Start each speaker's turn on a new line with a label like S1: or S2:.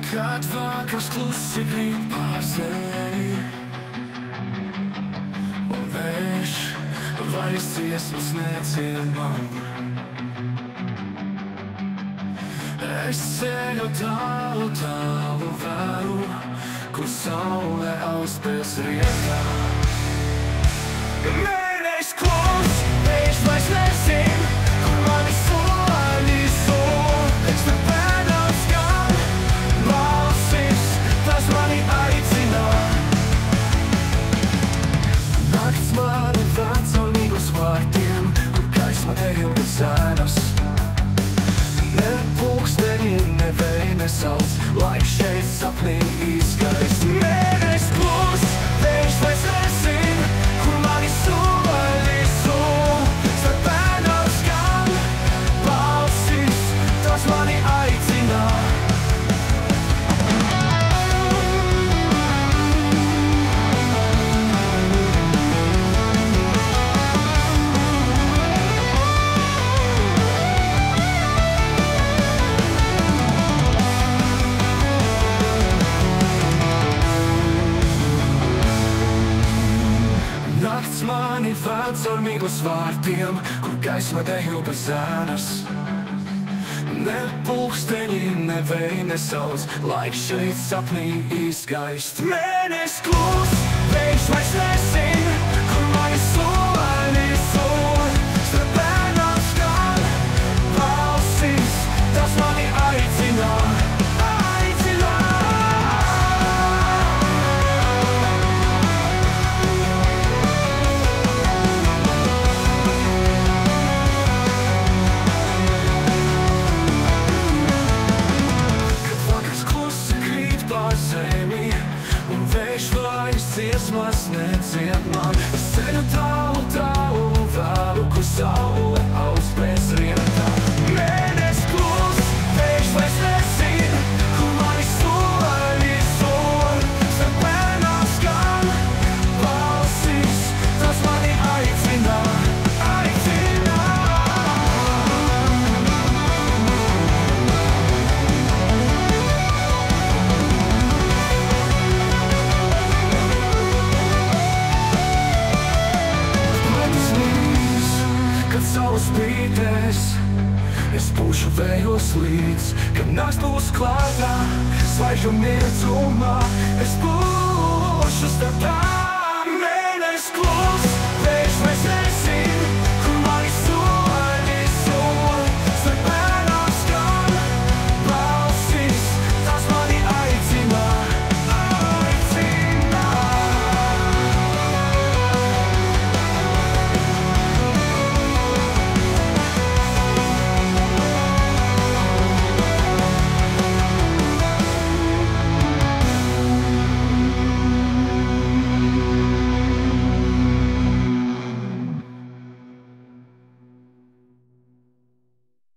S1: Kad vakars klusi krīt pār zemi un vējš vairs dziesmas necied man. Es ceļu tālu, tālu vēru, kur saule aust bez riekām. Mēnešs klus, vējš vairs nezin, kur mani soļi sūl. Starp pēdām skan balsis, tas mani aicina. Nakts mani ved caurmīgus vārtiem, kur gaisma neilgi zēnas. Ne pulksteni, ne vēji nesauc, laiks šeit sapnī izgaist. Mēnešs klus, vējš vairs nezin, kur mani soļi sūl. Starp pēdām skan balsis, tas mani aicina. Nakts mani ved caurmīgus vārtiem, kur gaisma deju bez ēnas. Ne pulksteņi, ne vēji nesauc, laiks šeit sapnī izgaist. Mēnešs klus, vējš vairs nezin, kur mani soļi sūl. Starp pēdām skan balsis, tas mani aicina. Dziesmas neciet man. Es ceļu tālu, tālu vēlu, kur saule aust bez riekām. Mēnešs klus, vējš vairs nezin, kur mani soļi sūl. Starp pēdām skan balsis, tas mani aicina, aicina. Kad saule spīdēs, es būšu vējos līdz. Kad nakts būs klātā, zvaigžņu mirdzumā, es būšu starp tām.